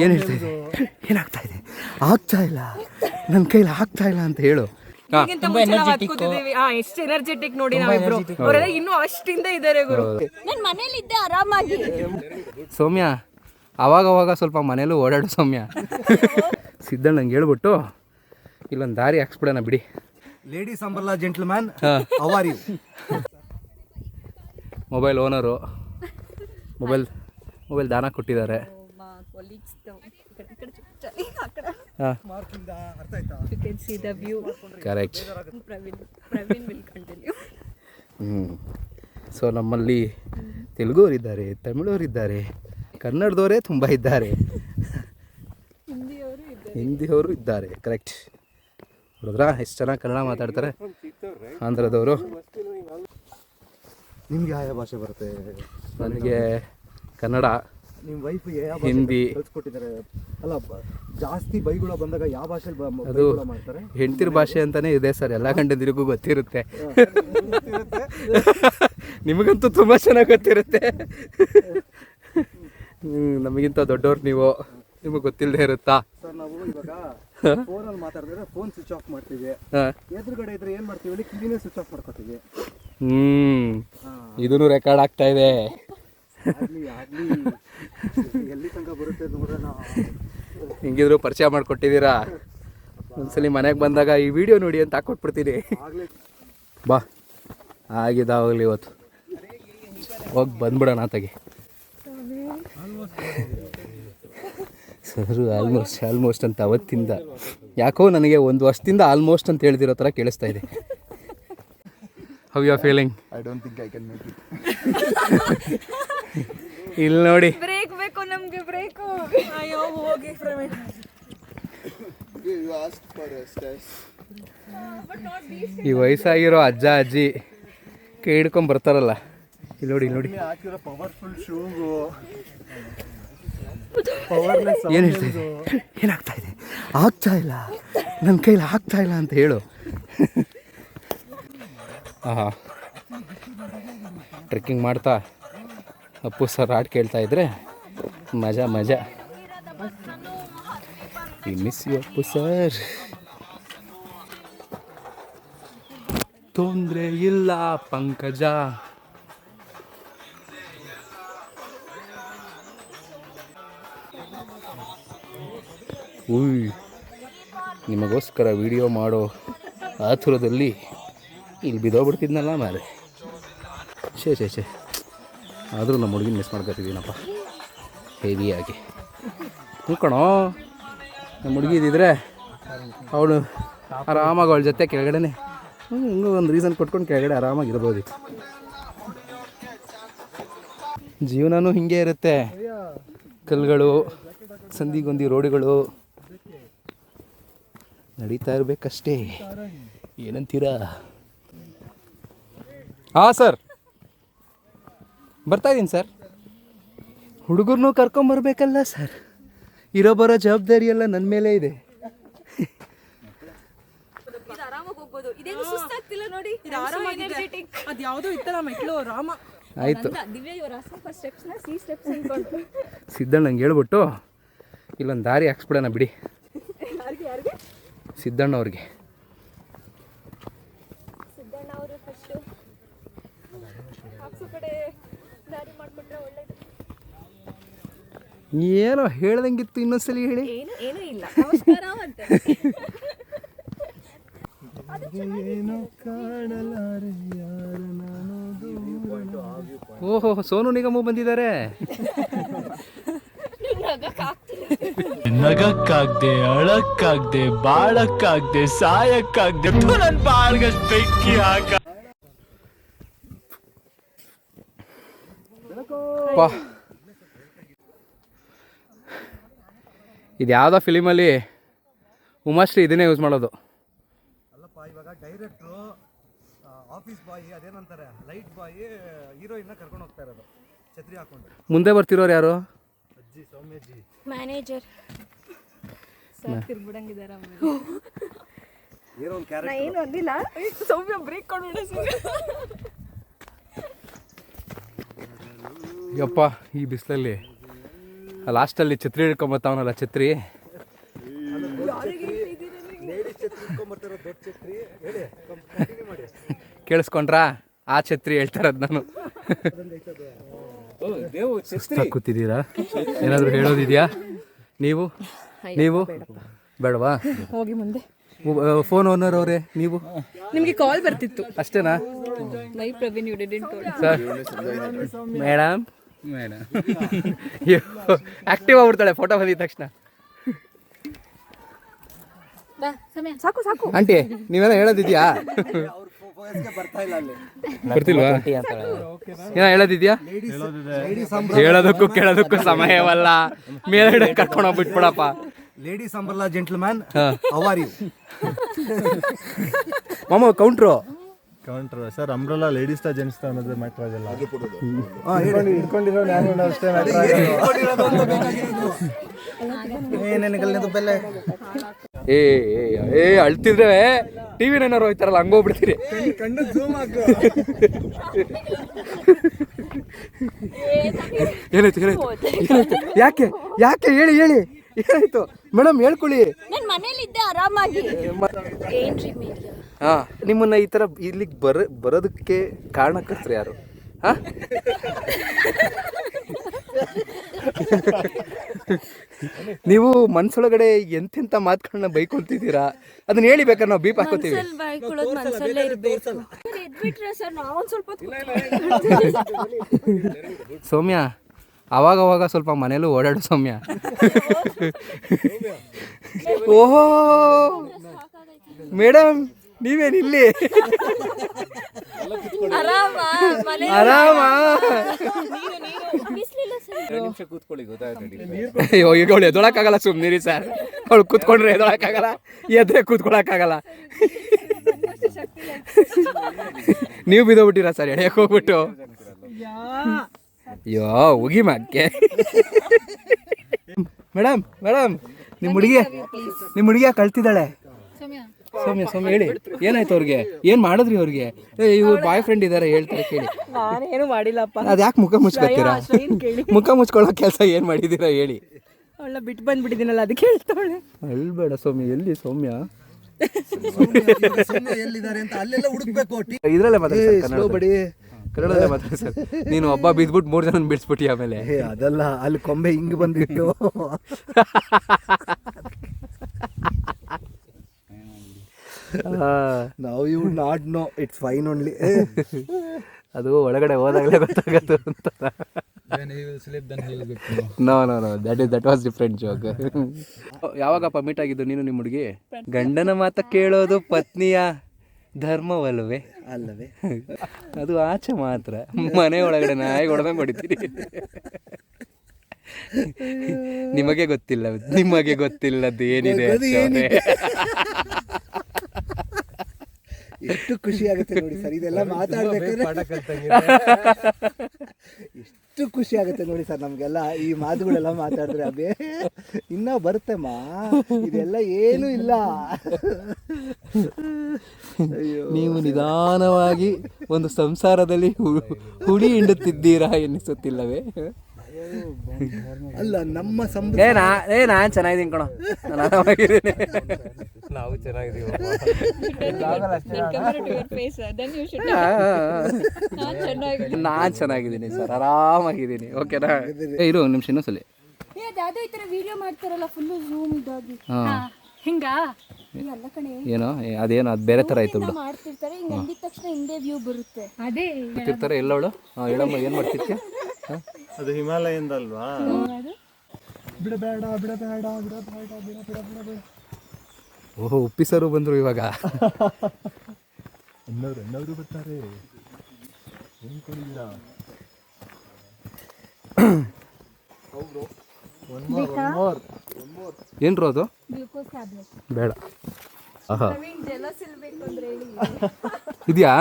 ಏನು ಹೇಳ್ತಾ ಇದೆ, ಏನಾಗ್ತಾ ಇದೆ, ಆಗ್ತಾ ಇಲ್ಲ, ನನ್ನ ಕೈಲಿ ಆಗ್ತಾ ಇಲ್ಲ ಅಂತ ಹೇಳು. ಎಷ್ಟು ಎನರ್ಜೆಟಿಕ್ ನೋಡಿ ನಾವಿಬ್ರು. ಅವರೆಲ್ಲ ಇನ್ನೂ ಅಷ್ಟಿಂದ ಇದ್ದಾರೆ ಗುರು. ನಾನು ಮನೇಲಿ ಇದ್ದೆ ಆರಾಮಾಗಿ. ಸೌಮ್ಯ ಅವಾಗವಾಗ ಸ್ವಲ್ಪ ಮನೇಲೂ ಓಡಾಡು ಸೌಮ್ಯ. ಸಿದ್ಧಣ್ಣ ನಂಗೆ ಹೇಳ್ಬಿಟ್ಟು ಇಲ್ಲೊಂದು ದಾರಿ ಹಾಕ್ಸ್ಬಿಡೋಣ ಬಿಡಿ. Ladies ಅಂಬರ್ಲಾ gentleman, how are you? Mobile owner mobile ದಾನ ಕೊಟ್ಟಿದ್ದಾರೆ. ಕರೆಕ್ಟ್. ಸೊ ನಮ್ಮಲ್ಲಿ ತೆಲುಗುವರಿದ್ದಾರೆ, ತಮಿಳವರಿದ್ದಾರೆ, ಕನ್ನಡದವರೇ ತುಂಬ ಇದ್ದಾರೆ, ಹಿಂದಿಯವರು ಇದ್ದಾರೆ. ಕರೆಕ್ಟ್. ನೋಡಿದ್ರಾ ಎಷ್ಟು ಚೆನ್ನಾಗಿ ಕನ್ನಡ ಮಾತಾಡ್ತಾರೆ ಆಂಧ್ರದವರು. ನಿಮ್ಗೆ ಯಾವ ಭಾಷೆ ಬರುತ್ತೆ? ನನಗೆ ಕನ್ನಡ, ನಿಮ್ಮ ವೈಫ್ ಯಾವ ಹಿಂದಿ ಕಲ್ಸ್ಕೊಟ್ಟಿದ್ದಾರೆ? ಅಲ್ಲ, ಜಾಸ್ತಿ ಬೈಗುಳ ಬಂದಾಗ ಯಾವ ಭಾಷೆಲಿ ಅದು ಮಾಡ್ತಾರೆ? ಹೆಂಡ್ತಿರ ಭಾಷೆ ಅಂತಾನೆ ಇದೆ ಸರ್, ಎಲ್ಲ ಗಂಡಂದಿರಿಗೂ ಗೊತ್ತಿರುತ್ತೆ. ನಿಮಗಂತೂ ತುಂಬ ಚೆನ್ನಾಗಿ ಗೊತ್ತಿರುತ್ತೆ. ನಮಗಿಂತ ದೊಡ್ಡವ್ರು ನೀವು, ನಿಮಗೆ ಗೊತ್ತಿಲ್ಲದೆ ಇರುತ್ತಾ? ಸರ್ ನಾವು ಇವಾಗ ಫೋನಲ್ಲಿ ಮಾತಾಡಿದ್ರೆ ಫೋನ್ ಸ್ವಿಚ್ ಆಫ್ ಮಾಡ್ತೀವಿ, ಎದುರುಗಡೆ ಇದ್ರೆ ಏನ್ ಮಾಡ್ತೀವಿ, ಕಿವಿನೇ ಸ್ವಿಚ್ ಆಫ್ ಮಾಡ್ಕೋತೀವಿ. ಇದನ್ನು ರೆಕಾರ್ಡ್ ಆಗ್ತಾ ಇದೆ. ಎಲ್ಲಿ ತನಕ ಬರುತ್ತೆ ನೋಡೋಣ. ಹಿಂಗಿದ್ರು ಪರಿಚಯ ಮಾಡಿಕೊಟ್ಟಿದ್ದೀರಾ. ಒಂದ್ಸಲಿ ಮನೆಗೆ ಬಂದಾಗ ಈ ವಿಡಿಯೋ ನೋಡಿ ಅಂತ ಹಾಕ್ಕೊಟ್ಬಿಡ್ತೀನಿ. ಬಾ ಆಗಿದ್ದಾಗಲಿ ಇವತ್ತು ಹೋಗಿ ಬಂದ್ಬಿಡೋಣ ಆತಗೆ. ಸರ್ ಆಲ್ಮೋಸ್ಟ್ ಅಂತ ಅವತ್ತಿಂದ ಯಾಕೋ ನನಗೆ ಒಂದು ವರ್ಷದಿಂದ ಆಲ್ಮೋಸ್ಟ್ ಅಂತ ಹೇಳ್ತಿರೋ ಥರ ಕೇಳಿಸ್ತಾ ಇದೆ. How you are feeling? I don't think I can make it. ಇಲ್ಲಿ ನೋಡಿ, ಬ್ರೇಕ್ ಬೇಕು ನಮಗೆ, ಬ್ರೇಕು. ಅಯ್ಯೋ ಹೋಗಿ Praveen. You asked for a stress. ಈ ವಯಸ್ಸಾಗಿರೋ ಅಜ್ಜ ಅಜ್ಜಿ ಕೈ ಹಿಡ್ಕೊಂಡು ಬರ್ತಾರಲ್ಲ, ಇಲ್ಲಿ ನೋಡಿ, ಇಲ್ಲಿ ನೋಡಿ. ಹಾಕಿರೋ ಪವರ್ಫುಲ್ ಶೂಗು. ಏನು ಹೇಳ್ತಾ ಇದೆ, ಏನಾಗ್ತಾ ಇದೆ, ಆಗ್ತಾ ಇಲ್ಲ, ನನ್ನ ಕೈಲಿ ಆಗ್ತಾ ಇಲ್ಲ ಅಂತ ಹೇಳು. ಟ್ರೆಕ್ಕಿಂಗ್ ಮಾಡ್ತಾ ಅಪ್ಪು ಸರ್ ಹಾಡು ಕೇಳ್ತಾ ಇದ್ರೆ ಮಜಾ ಮಜಾ. We miss you Appu sir. ತೊಂದರೆ ಇಲ್ಲ ಪಂಕಜ. ನಿಮಗೋಸ್ಕರ ವಿಡಿಯೋ ಮಾಡೋ ಆತುರದಲ್ಲಿ ಇಲ್ಲಿ ಬಿದ್ದೋಗ್ಬಿಡ್ತಿದ್ನಲ್ಲ ಮಾರೆ. ಶೇ ಆದರೂ ನಮ್ಮ ಹುಡುಗಿನ ಮಿಸ್ ಮಾಡ್ಕೊತಿದ್ದೀನಪ್ಪ ಹೆವಿಯಾಗಿ. ಕಣೋ, ನಮ್ಮ ಹುಡುಗಿ ಇದ್ದಿದ್ರೆ ಅವಳು ಆರಾಮಾಗಿ ಅವಳ ಜೊತೆ ಕೆಳಗಡೆನೆ ಹಿಂಗೂ ಒಂದು ರೀಸನ್ ಕೊಟ್ಕೊಂಡು ಕೆಳಗಡೆ ಆರಾಮಾಗಿರ್ಬೋದಿತ್ತು. ಜೀವನನೂ ಹಿಂಗೆ ಇರುತ್ತೆ. ಕಲ್ಲುಗಳು, ಸಂದಿಗೊಂದಿ ರೋಡುಗಳು ನಡೀತಾ ಇರಬೇಕಷ್ಟೇ. ಏನಂತೀರಾ? ಹಾಂ ಸರ್, ಬರ್ತಾಯಿದ್ದೀನಿ ಸರ್. ಹುಡುಗರನ್ನೂ ಕರ್ಕೊಂಬರ್ಬೇಕಲ್ಲ ಸರ್, ಇರೋ ಬರೋ ಜವಾಬ್ದಾರಿ ಎಲ್ಲ ನನ್ನ ಮೇಲೆ ಇದೆ. ಆಯಿತು. ಸಿದ್ಧಣ್ಣ ನಂಗೆ ಹೇಳ್ಬಿಟ್ಟು ಇಲ್ಲೊಂದು ದಾರಿ ಹಾಕ್ಸ್ಬಿಡೋಣ ಬಿಡಿ. ಸಿದ್ಧಣ್ಣ ಅವ್ರಿಗೆ. ಏನೋ ಹೇಳ್ದಂಗಿತ್ತು, ಇನ್ನೊಂದ್ಸಲಿ ಹೇಳಿ. ಏನು ಇಲ್ಲ, ನಮಸ್ಕಾರ ಅಂತ. ಓಹೋ, ಸೋನು ನಿಗಮ ಬಂದಿದ್ದಾರೆ. ನಗಕ್ಕಾಗ್ದೆ, ಅಳಕ್ಕಾಗ್ದೆ, ಬಾಳಕ್ಕಾಗ್ದೆ, ಸಾಯಕ್ಕಾಗ್ದೆ, ನನ್ ಬಾಳ್ಗಷ್ಟು ಬೆಂಕಿ ಹಾಕ. ಇದು ಯಾವುದೋ ಫಿಲಿಮಲ್ಲಿ ಉಮಾಶ್ರೀ ಇದನ್ನೇ ಯೂಸ್ ಮಾಡೋದು. ಅಲ್ಲಪ್ಪ, ಇವಾಗ ಡೈರೆಕ್ಟ್ರು, ಆಫೀಸ್ ಬಾಯ್, ಅದೇನಂತಾರೆ ಲೈಟ್ ಬಾಯ್, ಹೀರೋಯಿನ್ನ ಕರ್ಕೊಂಡು ಹೋಗ್ತಾ ಇರೋದು ಛತ್ರಿ ಹಾಕೊಂಡು. ಮುಂದೆ ಬರ್ತಿರೋರು ಯಾರು? ಅಜ್ಜಿ, ಸೌಮ್ಯಜ್ಜಿ, ಮ್ಯಾನೇಜರ್. ಏನೋ ಒಂದು ಕ್ಯಾರೆಕ್ಟರ್. ಏನು ಅಂದಿಲ್ಲ, ಸೌಮ್ಯ ಬ್ರೇಕ್ ಕೊಡೋಣ. ಯಪ್ಪ, ಈ ಬಿಸಿಲಲ್ಲಿ ಲಾಸ್ಟಲ್ಲಿ ಛತ್ರಿ ಹಿಡ್ಕೊಂಬತ್ತಾವನಲ್ಲ ಛತ್ರಿ. ಲೇಡೀಸ್ ಛತ್ರಿ ಇಟ್ಕೊಂಬರ್ತಾರೋ ದೊಡ್ಡ ಛತ್ರಿ ಹೇಳಿ ಕಂಟಿನ್ಯೂ ಮಾಡಿ. ಕೇಳಿಸ್ಕೊಂಡ್ರಾ? ಆ ಛತ್ರಿ ಹೇಳ್ತಾರದು ನಾನು. ಸುಸ್ತಾಗಿ ಕೂತಿದ್ದೀರಾ? ಏನಾದರೂ ಹೇಳೋದಿದೆಯಾ ನೀವು? ಬೇಡವಾ? ಹೋಗಿ ಮುಂದೆ. ಫೋನ್ ಓನರ್ ಅವರೇ ನೀವು? ನಿಮಗೆ ಕಾಲ್ ಬರ್ತಿತ್ತು ಅಷ್ಟೇನಾ Why Praveen you didn't told? Sir? Madam active ಆಗ್ಬಿಡ್ತಾಳೆ ಫೋಟೋ ಬಂದಿದ ತಕ್ಷಣ. ಸಾಕು ಸಾಕು. ಆಂಟಿ ನೀವೇನೋ ಹೇಳೋದಿದ್ಯಾ? ಬರ್ತಿಲ್ವಾ? ಏನೋ ಹೇಳೋದಿದ್ಯಾ? ಹೇಳೋದಕ್ಕೂ ಕೇಳೋದಕ್ಕೂ ಸಮಯವಲ್ಲ. ಮೇಲ್ಗಡೆ ಕರ್ಕೊಂಡೋಗಿ ಬಿಟ್ಬಿಡಪ್ಪ. Ladies ಅಂಬರ್ಲಾ gentleman how are you? ಮಾಮ ಕೌಂಟ್ರು ಸರ್ ಅಂಬ್ರೆಲಾ ಲೇಡೀಸ್ ತಾ ಜೆಂಟ್ಸ್ ತಾ ಅನ್ನೋದು ಮ್ಯಾಟರ್ ಆಗಲ್ಲ. ಇಟ್ಕೊಂಡಿರೋ ನಾನು ಅಷ್ಟೇ ಏ ಅಳ್ತಿದ್ರೆ ಟಿವಿ ಏನಾರು ಹೋಯ್ತಾರಲ್ಲ ಹಂಗೋಗ್ಬಿಡ್ತೀರಿ. ಏನಾಯ್ತು? ಯಾಕೆ ಹೇಳಿ ಏನಾಯ್ತು ಮೇಡಮ್? ಹೇಳ್ಕೊಳ್ಳಿ. ನಾನು ಮನೇಲಿದ್ದೆ ಆರಾಮಾಗಿ. ಏನ್ರಿ ಮೀಡಿಯಾ? ಹಾ, ನಿಮ್ಮನ್ನ ಈ ತರ ಇಲ್ಲಿಗೆ ಬರೋದಕ್ಕೆ ಕಾರಣಕರ್ತರು ಯಾರು? ಹಾ, ನೀವು ಮನ್ಸೊಳಗಡೆ ಎಂತೆಂತ ಮಾತುಗಳನ್ನ ಬೈಕೊಂತಿದ್ದೀರಾ? ಅದನ್ನ ಹೇಳಿ ಬೇಕಾದ್ರೆ ನಾವು ಬೀಪ್ ಹಾಕೋತೀವಿ. ಬೈಕೊಳ್ಳೋದು ಮನಸ್ಸಲ್ಲೇ ಇರಬೇಕು. ಎದ್ಬಿಟ್ರೆ ಸರ್ ನಾವೊಂದು ಸ್ವಲ್ಪ ಸೌಮ್ಯ ಅವಾಗ ಸ್ವಲ್ಪ ಮನೇಲೂ ಓಡಾಡು ಸೌಮ್ಯ. ಓಹೋ ಮೇಡಮ್ ನೀವೇನಿಲ್ಲಿ? ಆರಾಮಾ ಅಯ್ಯೋ ಈಗ ಅವಳು ಎದೊಳಕ್ಕಾಗಲ್ಲ, ಸುಮ್ಮನಿರಿ ಸರ್. ಅವಳು ಕೂತ್ಕೊಂಡ್ರೆ ಎದೊಳಕ್ಕಾಗಲ್ಲ, ಎದ್ರೆ ಕೂತ್ಕೊಳಕ್ಕಾಗಲ್ಲ. ನೀವು ಬಿದ್ದೋಗ್ಬಿಟ್ಟಿರಾ ಸರ್ ಎಡೆಯಕ್ಕೆ ಹೋಗ್ಬಿಟ್ಟು? ಅಯ್ಯೋ ಹೋಗಿ ಮಕ್ಕೆ. ಮೇಡಮ್ ನಿಮ್ಮ ಹುಡುಗಿಯ ಕಳ್ತಿದ್ದಾಳೆ. ಸೌಮ್ಯ ಹೇಳಿ ಏನಾಯ್ತು ಅವ್ರಿಗೆ? ಏನ್ ಮಾಡಿದ್ರಿ ಅವ್ರಿಗೆ? ಇವ್ರು ಬಾಯ್ ಫ್ರೆಂಡ್ ಇದಾರೆ ಹೇಳ್ತಾರೆ ಕೇಳಿ. ನಾನೇನು ಮಾಡಿಲ್ಲಪ್ಪ. ಅದ್ಯಾಕೆ ಮುಖ ಮುಚ್ಕೊತೀರಾ? ಮುಖ ಮುಚ್ಕೊಳ್ಳೋ ಕೆಲಸ ಏನ್ ಮಾಡಿದೀರಾ ಹೇಳಿ? ಅವಳ ಬಿಟ್ಟು ಬಂದ್ಬಿಟ್ಟಿದ್ದೀನಲ್ಲ ಅದಕ್ಕೆ ಹೇಳ್ತಾಳೆ. ಅಳ್ಬೇಡ ಸೌಮ್ಯ. ಎಲ್ಲಿ ಸೌಮ್ಯ ಎಲ್ಲಿದ್ದಾರೆ ಅಂತ ಅಲ್ಲೆಲ್ಲ ಹುಡುಕ್ಬೇಕು. ಇದ್ರಲ್ಲೇ ಕನ್ನಡದಲ್ಲೇ ಮಾತಾಡಿ ಸರ್. ನೀನು ಒಬ್ಬ ಬಿದ್ಬಿಟ್ಟು 3 ಜನ ಬಿಡಿಸ್ಬಿಟ್ಟಿ ಆಮೇಲೆ. ಅದಲ್ಲ, ಅಲ್ಲಿ ಕೊಂಬೆ ಹಿಂಗ್ ಬಂದಿಟ್ಟು ನಾವು you not know it's fine only. ಅದು ಒಳಗಡೆ ಹೋದಾಗಲೇ ಗೊತ್ತಾಗತ್ತು ಅಂತ. No that was different joke. ಯಾವಾಗಪ್ಪ ಮೀಟ್ ಆಗಿದ್ದು ನೀನು ನಿಮ್ಮ ಹುಡುಗಿ? ಗಂಡನ ಮಾತ ಕೇಳೋದು ಪತ್ನಿಯ ಧರ್ಮವಲ್ವೇ? ಅಲ್ಲವೇ? ಅದು ಆಚೆ ಮಾತ್ರ. ಮನೆ ಒಳಗಡೆ ನಾಯಿ ಹೊಡೆದಂಗೆ ಹೊಡಿತೀರಿ. ನಿಮಗೆ ಗೊತ್ತಿಲ್ಲದ್ದು ಏನಿದೆ? ಎಷ್ಟು ಖುಷಿ ಆಗುತ್ತೆ ನೋಡಿ ಸರ್ ಇದೆಲ್ಲ ಮಾತಾಡ್ಬೇಕಾದ್ರೆ. ಎಷ್ಟು ಖುಷಿ ಆಗುತ್ತೆ ನೋಡಿ ಸರ್ ನಮ್ಗೆಲ್ಲ ಈ ಮಾತುಗಳೆಲ್ಲ ಮಾತಾಡಿದ್ರೆ. ಅದೇ ಇನ್ನ ಬರುತ್ತೆಮ್ಮ, ಇದೆಲ್ಲ ಏನೂ ಇಲ್ಲ. ನೀವು ನಿಧಾನವಾಗಿ ಒಂದು ಸಂಸಾರದಲ್ಲಿ ಹುಳಿ ಹಿಂಡುತ್ತಿದ್ದೀರಾ ಎನ್ನಿಸುತ್ತಿಲ್ಲವೇ? ಅಲ್ಲ ನಮ್ಮ ನಾನ್ ಚೆನ್ನಾಗಿದ್ದೀನಿ ಕಣೋ, ನಾವು ಚೆನ್ನಾಗಿದ್ದೀವಿ. ನಾನ್ ಚೆನ್ನಾಗಿದ್ದೀನಿ ಸರ್, ಆರಾಮಾಗಿದ್ದೀನಿ. ಓಕೆನಾ? ಇರು ಒಂದು ನಿಮಿಷ ಇನ್ನೊಂದ್ಸಲಿ. ವಿಡಿಯೋ ಮಾಡ್ತಾರಲ್ಲ ಫುಲ್ ಝೂಮ್ ಇದಾಗಿ ಹಿಂಗ ಏನೋ ಅದೇನೋ ಅದು ಬೇರೆ ತರ ಆಯ್ತು ಬಿಡು. ಮಾಡ್ತಿರ್ತಾರೆ. ಹಿಂಗ್ ಅಂದಿದ ತಕ್ಷಣ ಹಿಂದೆ ವ್ಯೂ ಬರುತ್ತೆ. ಅದೇ ಬರ್ತಿರ್ತಾರೆ. ಎಲ್ಲವಳು ಹೇಳಮ್ಮ ಏನ್ ಮಾಡ್ತಿರ್ತೀಯ? ಅದು ಹಿಮಾಲಯದಲ್ವಾ? ಓಹೋ ಉಪ್ಪಿಸರು ಬಂದ್ರು ಇವಾಗ. ಎನ್ನವರು ಬರ್ತಾರೆ. ಏನ್ರು ಅದು? ಬೇಡ. ಇದೆಯಾ?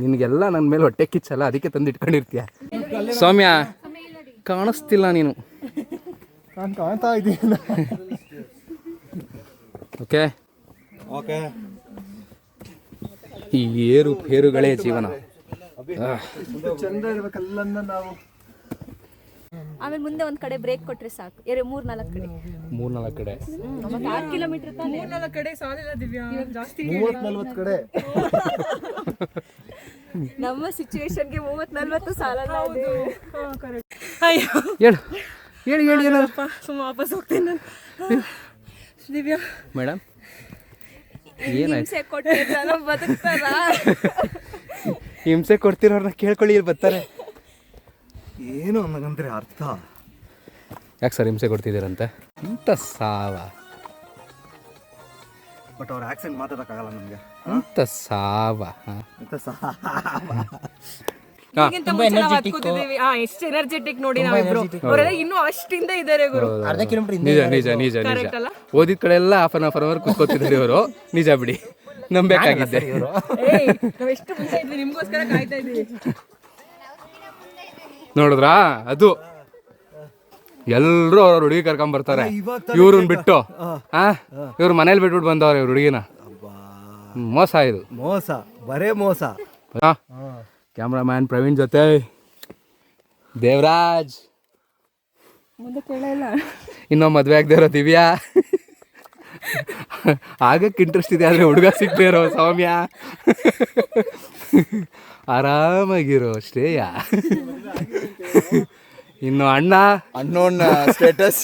ನಿನಗೆಲ್ಲ ನನ್ನ ಮೇಲೆ ಹೊಟ್ಟೆ ಕಿಚ್ಚಲ್ಲ, ಅದಕ್ಕೆ ತಂದು ಇಟ್ಕೊಂಡಿರ್ತೀಯ. ಸೌಮ್ಯ ಕಾಣಿಸ್ತಿಲ್ಲ ನೀನು. ನಾನು ಕಾಣ್ತಾ ಇದ್ದೀನಿ. ಓಕೆ, ಈ ಏರುಪೇರುಗಳೇ ಜೀವನ. ಚಂದ ಇರ್ಬೇಕಲ್ಲ ನಾವು. ಆಮೇಲೆ ಮುಂದೆ ಒಂದ್ ಕಡೆ ಬ್ರೇಕ್ ಕೊಟ್ರೆ ಸಾಕು 3-4 ಕಡೆ 3-4 ಕಡೆ ಮತ್ತೆ 6 ಕಿಲೋಮೀಟರ್ ತಾನೇ 4 ಕಡೆ ಸಾಲಿಲ್ಲ ದಿವ್ಯಾ ಜಾಸ್ತಿ 30-40 ಕಡೆ ನಮ್ಮ ಸಿಚುವೇಶನ್ಗೆ 30-40 ಸಾಲಲ್ಲ ಇದೆ. ಅಯ್ಯೋ ಹೇಳು ಹೇಳಿ ಹೇಳಿ ಏನಾದ್ರು ಸುಮ್ಮ ವಾಪಸ್ ಹೋಗ್ತೇನೆ ನಾನು ದಿವ್ಯಾ ಮೇಡಮ್ ಏನಾಯ್ತು ಹಿಂಸೆ ಕೊಟ್ಟರೆ ಜನ ಬದುಕ್ತಾರ? ಹಿಂಸೆ ಕೊಡ್ತಿರೋರ್ನ ಕೇಳ್ಕೊಳ್ಳಿ ಇಲ್ಲಿ ಬರ್ತಾರೆ. ಏನು ಅನ್ನಗಂದ್ರೆ ಅರ್ಥ. ಯಾಕೆ ಸರ್ ಹಿಂಸೆ ಕೊಡ್ತಿದ್ದೀರಂತೆ? ಇಂಥ ಸಾವ ಬಟ್ ಅವ್ರ ಆಕ್ಸೆಂಟ್ ಮಾತಾಡೋಕ್ಕಾಗಲ್ಲ ನಮಗೆ. ಇಂಥ ಸಾವ ಈಗಿಂತ ಮುಂಚೆ ನಾವು ಹತ್ಕೋತಿದ್ದೀವಿ. ಎಷ್ಟು ಎನರ್ಜೆಟಿಕ್ ನೋಡಿ ನಾವಿಬ್ರು. ಅವರೆಲ್ಲ ಇನ್ನೂ ಅಷ್ಟಿಂದ ಇದ್ದಾರೆ ಗುರು. ನಿಜ ನಿಜ ನಿಜ ನಿಜ Correct ಅಲ್ಲ? ಓದಿದ ಕಡೆ ಎಲ್ಲ ಹಾಫ್ ಅನ್ ಅವರ್ ಕೂತ್ಕೋತಿದ್ದಾರೆ ಇವರು. ನಿಜ ಬಿಡಿ, ನಂಬೇಕಾಗಿದ್ದೆ. ಏಯ್ ನಾವು ಎಷ್ಟು ಮುಂಚೆ ಇದ್ವಿ, ನಿಮ್ಗೋಸ್ಕರ ಕಾಯ್ತಾ ಇದ್ದೀವಿ. ನೋಡಿದ್ರಾ, ಅದು ಎಲ್ಲರೂ ಅವ್ರ ಹುಡುಗಿ ಕರ್ಕೊಂಡ್ ಬರ್ತಾರೆ ಇವ್ರನ್ನ ಬಿಟ್ಟು. ಇವ್ರು ಮನೇಲಿ ಬಿಟ್ಬಿಟ್ಟು ಬಂದವ್ರೆ ಇವ್ರ ಹುಡುಗಿನ. ಮೋಸ ಇದು, ಮೋಸ, ಬರೇ ಮೋಸ. ಕ್ಯಾಮ್ರಾಮ್ಯಾನ್ ಪ್ರವೀಣ್ ಜೊತೆ ದೇವರಾಜ್, ಇನ್ನೊಮ್ಮೆ ಮದುವೆ ಆಗದೆ ಇರೋ ದಿವ್ಯಾ, ಆಗಕ್ಕೆ ಇಂಟ್ರೆಸ್ಟ್ ಇದೆ ಆದರೆ ಹುಡುಗ ಸಿಗದೆ ಇರೋ ಸೌಮ್ಯ, ಆರಾಮಾಗಿರೋ ಶ್ರೇಯ, ಇನ್ನು ಅಣ್ಣ ಅನ್ನೋನ್ ಸ್ಟೇಟಸ್